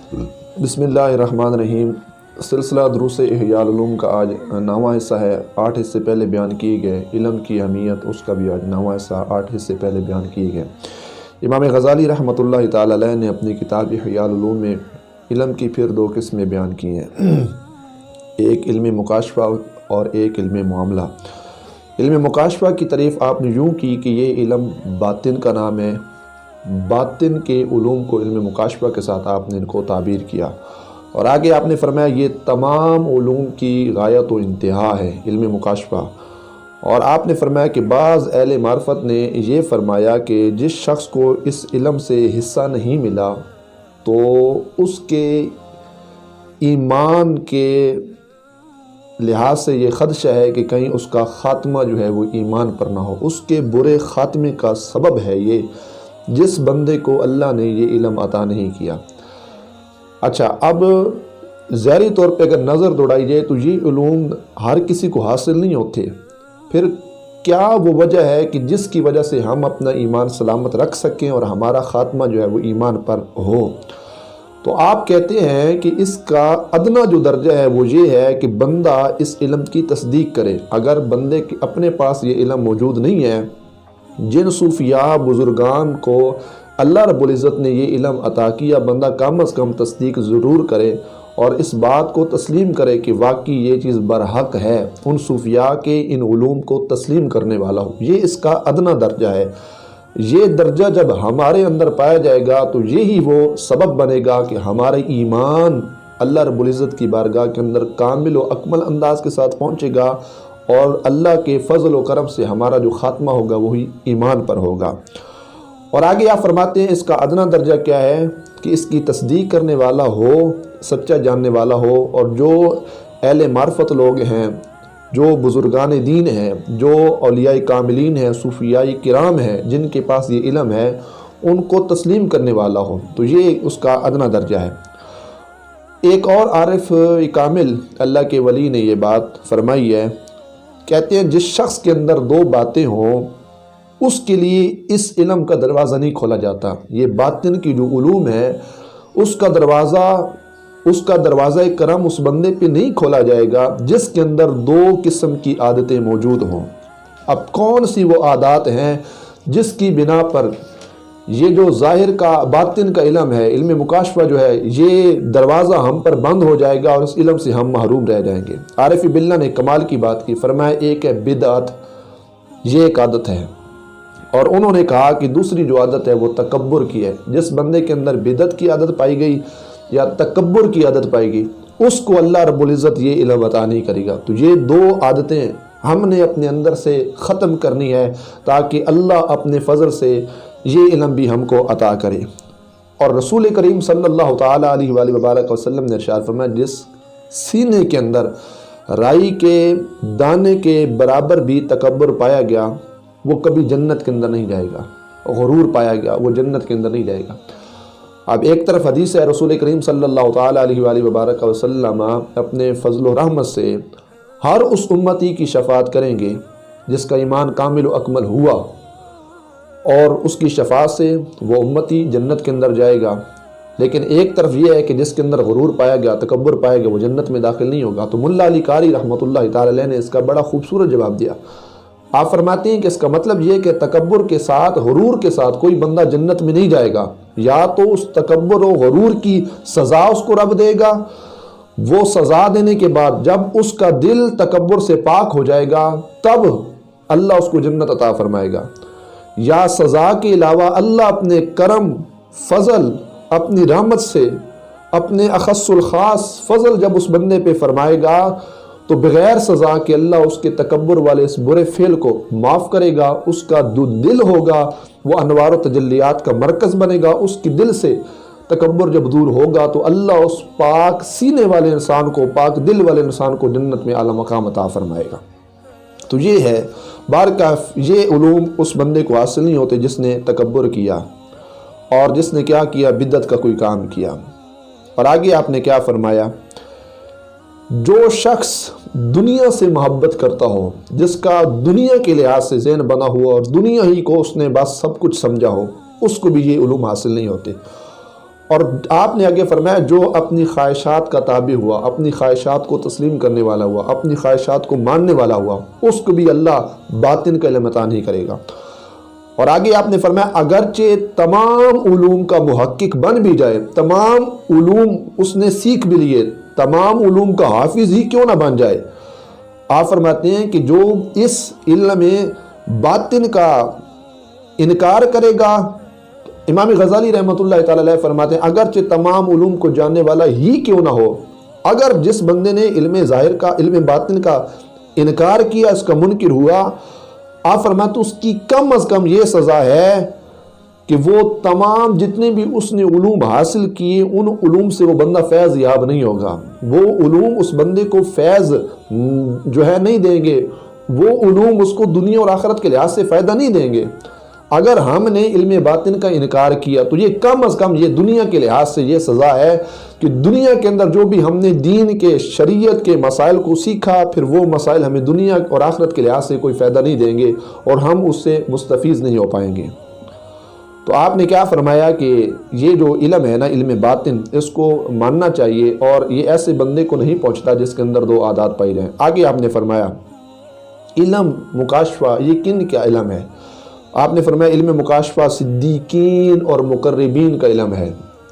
بسم اللہ الرحمن الرحیم۔ سلسلہ دروس احیاء العلوم کا آج 9واں حصہ ہے۔ 8 حصے پہلے بیان کیے گئے علم کی اہمیت، اس کا بھی آج 9واں حصہ 8 حصے پہلے بیان کیے گئے۔ امام غزالی رحمۃ اللہ تعالی علیہ نے اپنی کتاب احیاء العلوم میں علم کی پھر 2 قسمیں بیان کی ہیں، ایک علم مکاشفہ اور ایک علم معاملہ۔ علم مکاشفہ کی تعریف آپ نے یوں کی کہ یہ علم باطن کا نام ہے، باطن کے علوم کو علم مکاشفہ کے ساتھ آپ نے ان کو تعبیر کیا، اور آگے آپ نے فرمایا یہ تمام علوم کی غایت و انتہا ہے علم مکاشفہ۔ اور آپ نے فرمایا کہ بعض اہل معرفت نے یہ فرمایا کہ جس شخص کو اس علم سے حصہ نہیں ملا تو اس کے ایمان کے لحاظ سے یہ خدشہ ہے کہ کہیں اس کا خاتمہ جو ہے وہ ایمان پر نہ ہو، اس کے برے خاتمے کا سبب ہے یہ جس بندے کو اللہ نے یہ علم عطا نہیں کیا۔ اچھا، اب ظاہری طور پہ اگر نظر دوڑائی جائے تو یہ علوم ہر کسی کو حاصل نہیں ہوتے، پھر کیا وہ وجہ ہے کہ جس کی وجہ سے ہم اپنا ایمان سلامت رکھ سکیں اور ہمارا خاتمہ جو ہے وہ ایمان پر ہو؟ تو آپ کہتے ہیں کہ اس کا ادنا جو درجہ ہے وہ یہ ہے کہ بندہ اس علم کی تصدیق کرے۔ اگر بندے کے اپنے پاس یہ علم موجود نہیں ہے، جن صوفیاء بزرگان کو اللہ رب العزت نے یہ علم عطا کیا، بندہ کم از کم تصدیق ضرور کرے اور اس بات کو تسلیم کرے کہ واقعی یہ چیز برحق ہے، ان صوفیاء کے ان علوم کو تسلیم کرنے والا ہو۔ یہ اس کا ادنا درجہ ہے۔ یہ درجہ جب ہمارے اندر پایا جائے گا تو یہی وہ سبب بنے گا کہ ہمارے ایمان اللہ رب العزت کی بارگاہ کے اندر کامل و اکمل انداز کے ساتھ پہنچے گا، اور اللہ کے فضل و کرم سے ہمارا جو خاتمہ ہوگا وہی ایمان پر ہوگا۔ اور آگے آپ فرماتے ہیں اس کا ادنا درجہ کیا ہے کہ اس کی تصدیق کرنے والا ہو، سچا جاننے والا ہو، اور جو اہل معرفت لوگ ہیں، جو بزرگان دین ہیں، جو اولیاء کاملین ہیں، صوفیاء کرام ہیں، جن کے پاس یہ علم ہے، ان کو تسلیم کرنے والا ہو، تو یہ اس کا ادنا درجہ ہے۔ ایک اور عارف کامل اللہ کے ولی نے یہ بات فرمائی ہے، کہتے ہیں جس شخص کے اندر 2 باتیں ہوں اس کے لیے اس علم کا دروازہ نہیں کھولا جاتا۔ یہ باطن کی جو علوم ہے اس کا دروازہ کرم اس بندے پہ نہیں کھولا جائے گا جس کے اندر 2 قسم کی عادتیں موجود ہوں۔ اب کون سی وہ عادات ہیں جس کی بنا پر یہ جو ظاہر کا باطن کا علم ہے، علم مکاشفہ جو ہے، یہ دروازہ ہم پر بند ہو جائے گا اور اس علم سے ہم محروم رہ جائیں گے؟ عارف باللہ نے کمال کی بات کی، فرمایا ایک ہے بدعت، یہ ایک عادت ہے، اور انہوں نے کہا کہ دوسری جو عادت ہے وہ تکبر کی ہے۔ جس بندے کے اندر بدعت کی عادت پائی گئی یا تکبر کی عادت پائی گئی، اس کو اللہ رب العزت یہ علم عطا نہیں کرے گا۔ تو یہ 2 عادتیں ہم نے اپنے اندر سے ختم کرنی ہے تاکہ اللہ اپنے فضل سے یہ علم بھی ہم کو عطا کرے۔ اور رسول کریم صلی اللہ تعالیٰ علیہ وآلہ وبارک وسلم نے ارشاد فرمایا جس سینے کے اندر رائی کے دانے کے برابر بھی تکبر پایا گیا وہ کبھی جنت کے اندر نہیں جائے گا، غرور پایا گیا وہ جنت کے اندر نہیں جائے گا۔ اب ایک طرف حدیث ہے، رسول کریم صلی اللہ تعالیٰ علیہ وآلہ وبارک وسلم اپنے فضل و رحمت سے ہر اس امتی کی شفاعت کریں گے جس کا ایمان کامل و اکمل ہوا، اور اس کی شفاعت سے وہ امتی جنت کے اندر جائے گا۔ لیکن ایک طرف یہ ہے کہ جس کے اندر غرور پایا گیا، تکبر پایا گیا، وہ جنت میں داخل نہیں ہوگا۔ تو ملا علی قاری رحمۃ اللہ تعالی علیہ نے اس کا بڑا خوبصورت جواب دیا۔ آپ فرماتے ہیں کہ اس کا مطلب یہ کہ تکبر کے ساتھ، غرور کے ساتھ کوئی بندہ جنت میں نہیں جائے گا، یا تو اس تکبر و غرور کی سزا اس کو رب دے گا، وہ سزا دینے کے بعد جب اس کا دل تکبر سے پاک ہو جائے گا تب اللہ اس کو جنت عطا فرمائے گا، یا سزا کے علاوہ اللہ اپنے کرم، فضل، اپنی رحمت سے، اپنے اخص الخاص فضل جب اس بندے پہ فرمائے گا تو بغیر سزا کہ اللہ اس کے تکبر والے اس برے فعل کو معاف کرے گا، اس کا دل ہوگا وہ انوار و تجلیات کا مرکز بنے گا، اس کے دل سے تکبر جب دور ہوگا تو اللہ اس پاک سینے والے انسان کو، پاک دل والے انسان کو جنت میں اعلیٰ مقام عطا فرمائے گا۔ تو یہ ہے بارکاف، یہ علوم اس بندے کو حاصل نہیں ہوتے جس نے تکبر کیا اور جس نے کیا کیا، بدعت کا کوئی کام کیا۔ اور آگے آپ نے کیا فرمایا، جو شخص دنیا سے محبت کرتا ہو، جس کا دنیا کے لحاظ سے ذہن بنا ہوا اور دنیا ہی کو اس نے بس سب کچھ سمجھا ہو، اس کو بھی یہ علوم حاصل نہیں ہوتے۔ اور آپ نے آگے فرمایا جو اپنی خواہشات کا تابع ہوا، اپنی خواہشات کو تسلیم کرنے والا ہوا، اپنی خواہشات کو ماننے والا ہوا، اس کو بھی اللہ باطن کا علم عطا نہیں کرے گا۔ اور آگے آپ نے فرمایا اگرچہ تمام علوم کا محقق بن بھی جائے، تمام علوم اس نے سیکھ بھی لیے، تمام علوم کا حافظ ہی کیوں نہ بن جائے، آپ فرماتے ہیں کہ جو اس علم باطن کا انکار کرے گا، امام غزالی رحمۃ اللہ تعالی علیہ فرماتے ہیں اگرچہ تمام علوم کو جاننے والا ہی کیوں نہ ہو، اگر جس بندے نے علم ظاہر کا، علم باطن کا انکار کیا، اس کا منکر ہوا، آپ فرماتے تو اس کی کم از کم یہ سزا ہے کہ وہ تمام جتنے بھی اس نے علوم حاصل کیے، ان علوم سے وہ بندہ فیض یاب نہیں ہوگا، وہ علوم اس بندے کو فیض جو ہے نہیں دیں گے، وہ علوم اس کو دنیا اور آخرت کے لحاظ سے فائدہ نہیں دیں گے۔ اگر ہم نے علم باطن کا انکار کیا تو یہ کم از کم یہ دنیا کے لحاظ سے یہ سزا ہے کہ دنیا کے اندر جو بھی ہم نے دین کے، شریعت کے مسائل کو سیکھا، پھر وہ مسائل ہمیں دنیا اور آخرت کے لحاظ سے کوئی فائدہ نہیں دیں گے اور ہم اس سے مستفیض نہیں ہو پائیں گے۔ تو آپ نے کیا فرمایا کہ یہ جو علم ہے نا، علم باطن، اس کو ماننا چاہیے، اور یہ ایسے بندے کو نہیں پہنچتا جس کے اندر دو عادات پائی جائیں۔ آگے آپ نے فرمایا علم مکاشفہ یہ کن کا علم ہے؟ آپ نے فرمایا علم مکاشفہ صدیقین اور مقربین کا علم ہے۔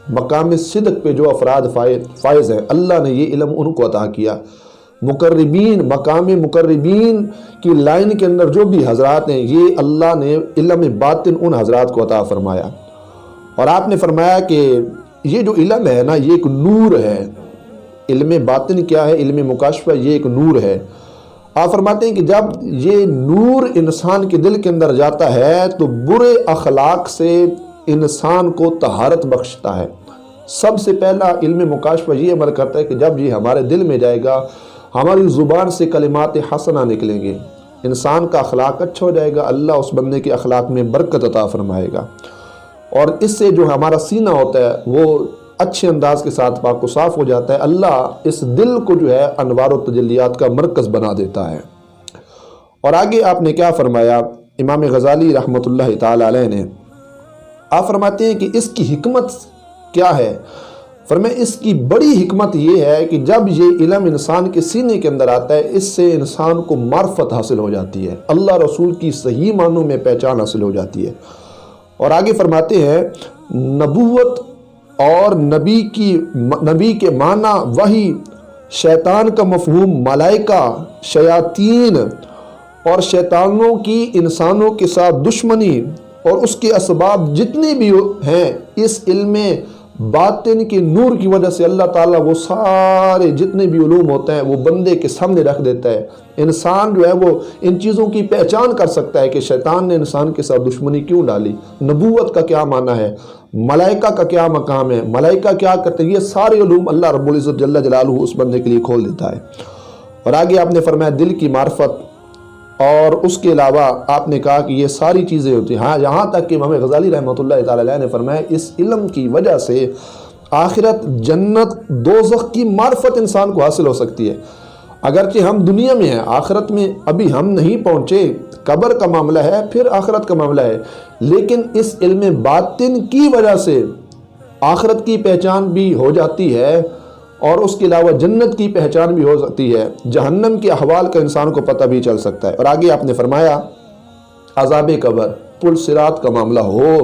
مقام صدق پہ جو افراد فائز ہیں، اللہ نے یہ علم ان کو عطا کیا۔ مقربین، مقام مقربین کی لائن کے اندر جو بھی حضرات ہیں، یہ اللہ نے علم باطن ان حضرات کو عطا فرمایا۔ اور آپ نے فرمایا کہ یہ جو علم ہے نا، یہ ایک نور ہے۔ علم باطن کیا ہے؟ علم مکاشفہ یہ ایک نور ہے۔ آپ فرماتے ہیں کہ جب یہ نور انسان کے دل کے اندر جاتا ہے تو برے اخلاق سے انسان کو طہارت بخشتا ہے۔ سب سے پہلا علم مکاشفہ یہ عمل کرتا ہے کہ جب یہ ہمارے دل میں جائے گا، ہماری زبان سے کلمات حسنہ نکلیں گے، انسان کا اخلاق اچھا ہو جائے گا، اللہ اس بندے کے اخلاق میں برکت عطا فرمائے گا، اور اس سے جو ہمارا سینہ ہوتا ہے وہ اچھے انداز کے ساتھ پاک و صاف ہو جاتا ہے۔ اللہ اس دل کو جو ہے انوار و تجلیات کا مرکز بنا دیتا ہے۔ اور آگے آپ نے کیا فرمایا؟ امام غزالی رحمۃ اللہ تعالی علیہ نے آپ فرماتے ہیں کہ اس کی حکمت کیا ہے؟ فرمایا اس کی بڑی حکمت یہ ہے کہ جب یہ علم انسان کے سینے کے اندر آتا ہے، اس سے انسان کو معرفت حاصل ہو جاتی ہے، اللہ رسول کی صحیح معنوں میں پہچان حاصل ہو جاتی ہے۔ اور آگے فرماتے ہیں نبوت اور نبی کے معنی وحی، شیطان کا مفہوم ملائکہ، شیاطین اور شیطانوں کی انسانوں کے ساتھ دشمنی اور اس کے اسباب جتنے بھی ہیں، اس علم باطن کے نور کی وجہ سے اللہ تعالیٰ وہ سارے جتنے بھی علوم ہوتے ہیں وہ بندے کے سامنے رکھ دیتا ہے۔ انسان جو ہے وہ ان چیزوں کی پہچان کر سکتا ہے کہ شیطان نے انسان کے ساتھ دشمنی کیوں ڈالی، نبوت کا کیا معنی ہے، ملائکہ کا کیا مقام ہے، ملائکہ کیا کرتے ہیں، یہ سارے علوم اللہ رب العزت جل جلالہ اس بندے کے لیے کھول دیتا ہے۔ اور آگے آپ نے فرمایا دل کی معرفت، اور اس کے علاوہ آپ نے کہا کہ یہ ساری چیزیں ہوتی ہیں، ہاں یہاں تک کہ امام غزالی رحمۃ اللہ تعالی علیہ نے فرمایا اس علم کی وجہ سے آخرت، جنت، دوزخ کی معرفت انسان کو حاصل ہو سکتی ہے۔ اگرچہ ہم دنیا میں ہیں، آخرت میں ابھی ہم نہیں پہنچے، قبر کا معاملہ ہے، پھر آخرت کا معاملہ ہے، لیکن اس علم باطن کی وجہ سے آخرت کی پہچان بھی ہو جاتی ہے، اور اس کے علاوہ جنت کی پہچان بھی ہو سکتی ہے، جہنم کے احوال کا انسان کو پتہ بھی چل سکتا ہے۔ اور آگے آپ نے فرمایا عذاب قبر، پل صراط کا معاملہ ہو،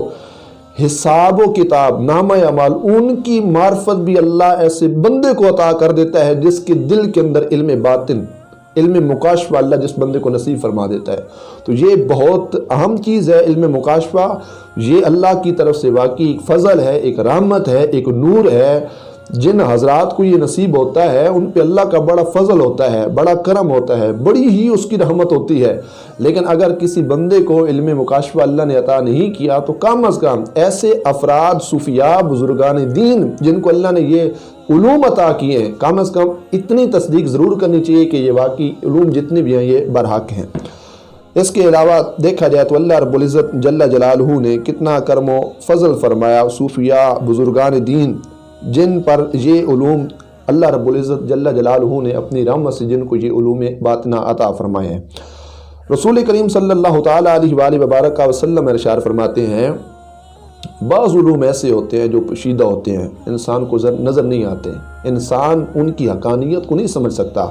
حساب و کتاب، نامہ اعمال، ان کی معرفت بھی اللہ ایسے بندے کو عطا کر دیتا ہے جس کے دل کے اندر علم باطن، علم مکاشفہ اللہ جس بندے کو نصیب فرما دیتا ہے۔ تو یہ بہت اہم چیز ہے علم مکاشفہ، یہ اللہ کی طرف سے واقعی ایک فضل ہے، ایک رحمت ہے، ایک نور ہے۔ جن حضرات کو یہ نصیب ہوتا ہے ان پہ اللہ کا بڑا فضل ہوتا ہے، بڑا کرم ہوتا ہے، بڑی ہی اس کی رحمت ہوتی ہے۔ لیکن اگر کسی بندے کو علم مکاشفہ اللہ نے عطا نہیں کیا تو کم از کم ایسے افراد، صوفیاء، بزرگان دین جن کو اللہ نے یہ علوم عطا کیے ہیں، کم از کم اتنی تصدیق ضرور کرنی چاہیے کہ یہ واقعی علوم جتنے بھی ہیں یہ برحق ہیں۔ اس کے علاوہ دیکھا جائے تو اللہ رب العزت جل جلالہ نے کتنا کرم و فضل فرمایا صوفیاء، بزرگان دین جن پر یہ علوم اللہ رب العزت جل جلالہ نے اپنی رحمت سے جن کو یہ علوم باطنہ عطا فرمائے ہیں۔ رسول کریم صلی اللہ تعالیٰ علیہ وآلہ وبارک وسلم ارشاد فرماتے ہیں بعض علوم ایسے ہوتے ہیں جو پوشیدہ ہوتے ہیں، انسان کو نظر نہیں آتے، انسان ان کی حقانیت کو نہیں سمجھ سکتا۔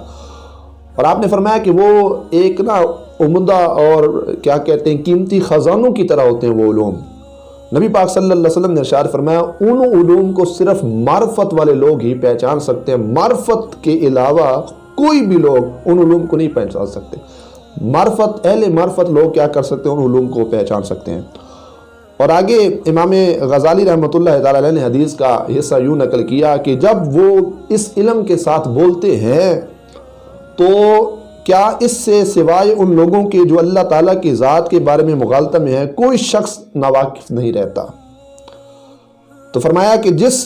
اور آپ نے فرمایا کہ وہ ایک عمدہ اور کیا کہتے ہیں قیمتی خزانوں کی طرح ہوتے ہیں وہ علوم۔ نبی پاک صلی اللہ علیہ وسلم نے ارشاد فرمایا ان علوم کو صرف معرفت والے لوگ ہی پہچان سکتے ہیں، معرفت کے علاوہ کوئی بھی لوگ ان علوم کو نہیں پہچان سکتے۔ اہل معرفت لوگ کیا کر سکتے ہیں؟ ان علوم کو پہچان سکتے ہیں۔ اور آگے امام غزالی رحمۃ اللہ تعالی علیہ نے حدیث کا حصہ یوں نقل کیا کہ جب وہ اس علم کے ساتھ بولتے ہیں تو کیا اس سے سوائے ان لوگوں کے جو اللہ تعالیٰ کی ذات کے بارے میں مغالطہ میں ہے کوئی شخص ناواقف نہیں رہتا۔ تو فرمایا کہ جس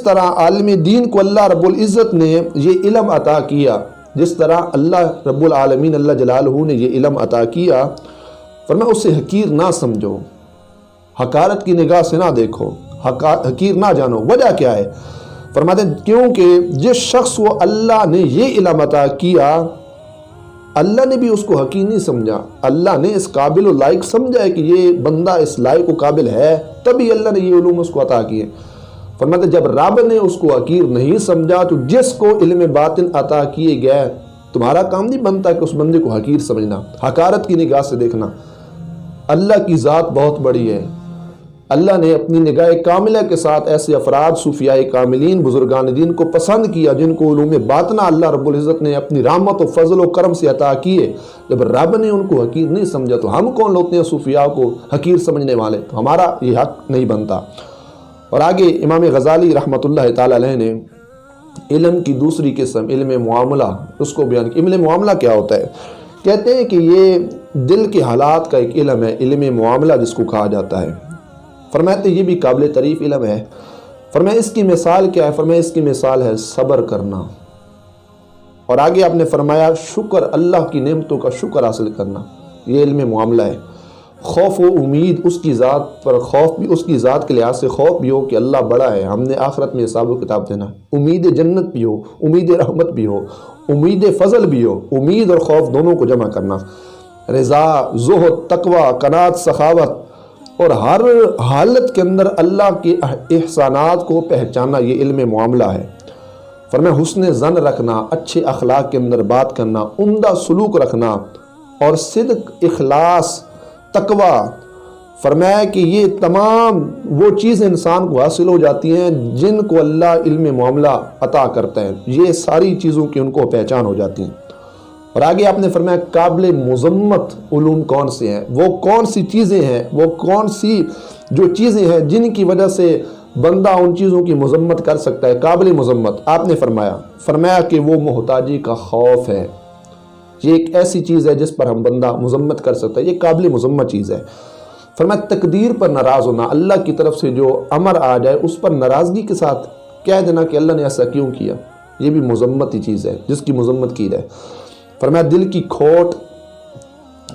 طرح عالم دین کو اللہ رب العزت نے یہ علم عطا کیا، جس طرح اللہ رب العالمین اللہ جلالہ نے یہ علم عطا کیا، فرمایا اسے حقیر نہ سمجھو، حقارت کی نگاہ سے نہ دیکھو، حقیر نہ جانو۔ وجہ کیا ہے؟ فرماتے ہیں کیونکہ جس شخص کو اللہ نے یہ علم عطا کیا، اللہ نے بھی اس کو حقیر نہیں سمجھا، اللہ نے اس قابل و لائق سمجھا ہے کہ یہ بندہ اس لائق و قابل ہے، تبھی اللہ نے یہ علوم اس کو عطا کیے۔ فرماتے ہیں جب رب نے اس کو حقیر نہیں سمجھا تو جس کو علم باطن عطا کیے گئے، تمہارا کام نہیں بنتا کہ اس بندے کو حقیر سمجھنا، حقارت کی نگاہ سے دیکھنا۔ اللہ کی ذات بہت بڑی ہے، اللہ نے اپنی نگاہ کاملہ کے ساتھ ایسے افراد صوفیاء کاملین بزرگان دین کو پسند کیا جن کو علوم باطنہ اللہ رب العزت نے اپنی رحمت و فضل و کرم سے عطا کیے۔ جب رب نے ان کو حقیر نہیں سمجھا تو ہم کون ہوتے ہیں صوفیاء کو حقیر سمجھنے والے؟ تو ہمارا یہ حق نہیں بنتا۔ اور آگے امام غزالی رحمۃ اللہ تعالی علیہ نے علم کی دوسری قسم علم معاملہ اس کو بیان کیا۔ علم معاملہ کیا ہوتا ہے؟ کہتے ہیں کہ یہ دل کے حالات کا ایک علم ہے، علم معاملہ جس کو کہا جاتا ہے۔ فرماتے یہ بھی قابل تعریف علم ہے۔ فرمایا اس کی مثال کیا ہے؟ فرمایا اس کی مثال ہے صبر کرنا۔ اور آگے آپ نے فرمایا شکر، اللہ کی نعمتوں کا شکر حاصل کرنا، یہ علم معاملہ ہے۔ خوف و امید اس کی ذات پر، خوف بھی اس کی ذات کے لحاظ سے خوف بھی ہو کہ اللہ بڑا ہے، ہم نے آخرت میں حساب و کتاب دینا، امید جنت بھی ہو، امید رحمت بھی ہو، امید فضل بھی ہو، امید اور خوف دونوں کو جمع کرنا، رضا، زہد، تقوی، قناعت، سخاوت، اور ہر حالت کے اندر اللہ کے احسانات کو پہچاننا، یہ علم معاملہ ہے۔ فرمایا حسن ظن رکھنا، اچھے اخلاق کے اندر بات کرنا، عمدہ سلوک رکھنا، اور صدق، اخلاص، تقوی۔ فرمایا کہ یہ تمام وہ چیزیں انسان کو حاصل ہو جاتی ہیں جن کو اللہ علم معاملہ عطا کرتا ہے، یہ ساری چیزوں کی ان کو پہچان ہو جاتی ہیں۔ اور آگے آپ نے فرمایا قابل مذمت علوم کون سے ہیں؟ وہ کون سی چیزیں ہیں، وہ کون سی جو چیزیں ہیں جن کی وجہ سے بندہ ان چیزوں کی مذمت کر سکتا ہے؟ قابل مذمت آپ نے فرمایا کہ وہ محتاجی کا خوف ہے، یہ ایک ایسی چیز ہے جس پر ہم بندہ مذمت کر سکتا ہے، یہ قابل مذمت چیز ہے۔ فرمایا تقدیر پر ناراض ہونا، اللہ کی طرف سے جو امر آ جائے اس پر ناراضگی کے ساتھ کہہ دینا کہ اللہ نے ایسا کیوں کیا، یہ بھی مذمت ہی چیز ہے جس کی مذمت کی جائے۔ فرمایا دل کی کھوٹ،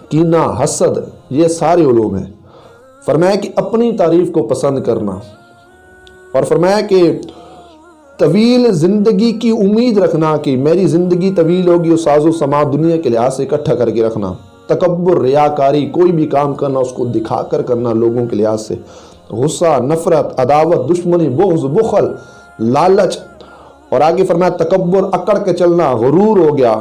کینہ، حسد، یہ سارے علوم ہیں۔ فرمایا کہ اپنی تعریف کو پسند کرنا، اور فرمایا کہ طویل زندگی کی امید رکھنا کہ میری زندگی طویل ہوگی، اور ساز و سماع دنیا کے لحاظ سے اکٹھا کر کے رکھنا، تکبر، ریاکاری، کوئی بھی کام کرنا اس کو دکھا کر کرنا لوگوں کے لحاظ سے، غصہ، نفرت، عداوت، دشمنی، بغض، بخل، لالچ، اور آگے فرمایا تکبر، اکڑ کے چلنا، غرور ہو گیا۔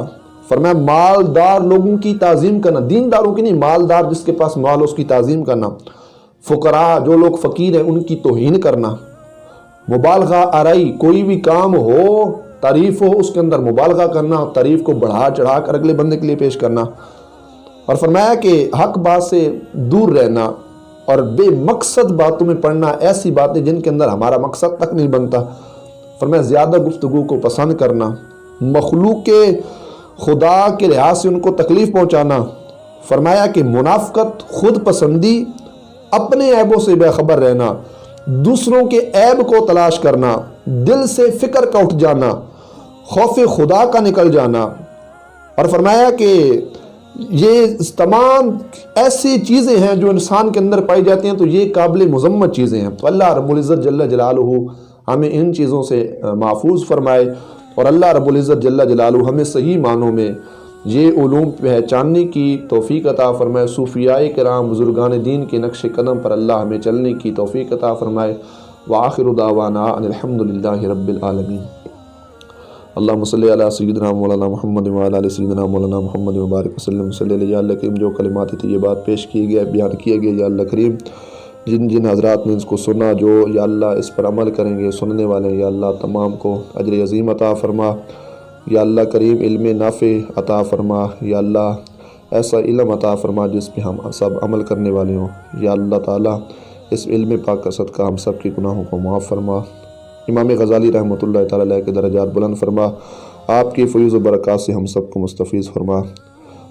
فرمایا مالدار لوگوں کی تعظیم کرنا، دینداروں کی نہیں، مالدار جس کے پاس مال اس کی تعظیم کرنا، فقراء جو لوگ فقیر ہیں ان کی توہین کرنا، مبالغہ آرائی، کوئی بھی کام ہو، تعریف ہو، اس کے اندر مبالغہ کرنا، تعریف کو بڑھا چڑھا کر اگلے بندے کے لیے پیش کرنا۔ اور فرمایا کہ حق بات سے دور رہنا اور بے مقصد باتوں میں پڑھنا، ایسی باتیں جن کے اندر ہمارا مقصد تک نہیں بنتا۔ فرمایا زیادہ گفتگو کو پسند کرنا، مخلوق کے خدا کے لحاظ سے ان کو تکلیف پہنچانا۔ فرمایا کہ منافقت، خود پسندی، اپنے عیبوں سے بے خبر رہنا، دوسروں کے عیب کو تلاش کرنا، دل سے فکر کا اٹھ جانا، خوف خدا کا نکل جانا۔ اور فرمایا کہ یہ تمام ایسی چیزیں ہیں جو انسان کے اندر پائی جاتی ہیں تو یہ قابل مذمت چیزیں ہیں۔ تو اللہ رب العزت جل جلالہ ہمیں ان چیزوں سے محفوظ فرمائے، اور اللہ رب العزت جل جلالہ ہمیں صحیح معنوں میں یہ علوم پہچاننے کی توفیق عطا فرمائے، صوفیاء کرام بزرگان دین کے نقش قدم پر اللہ ہمیں چلنے کی توفیق عطا فرمائے۔ وآخر دعوانا ان الحمدللہ رب العالمین۔ اللہم صلی علی سیدنا مولانا محمد وعلی آل سیدنا مولانا محمد مبارک وسلم صلی اللہ یا اللہ کریم۔ جو کلمات طیبات پیش کیے گئے، بیان کیے گئے، یا اللہ کریم جن جن حضرات نے اس کو سنا، جو یا اللہ اس پر عمل کریں گے، سننے والے یا اللہ تمام کو اجر عظیم عطا فرما۔ یا اللہ کریم علم نافع عطا فرما، یا اللہ ایسا علم عطا فرما جس پہ ہم سب عمل کرنے والے ہوں۔ یا اللہ تعالیٰ اس علم پاک کا صدقہ ہم سب کے گناہوں کو معاف فرما۔ امام غزالی رحمۃ اللہ تعالیٰ علیہ کے درجات بلند فرما، آپ کی فیوز و برکات سے ہم سب کو مستفیض فرما۔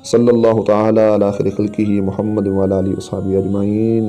صلی اللہ تعالیٰ علی خیر خلقہ محمد وعلی آلہ وصحبہ اجمعین۔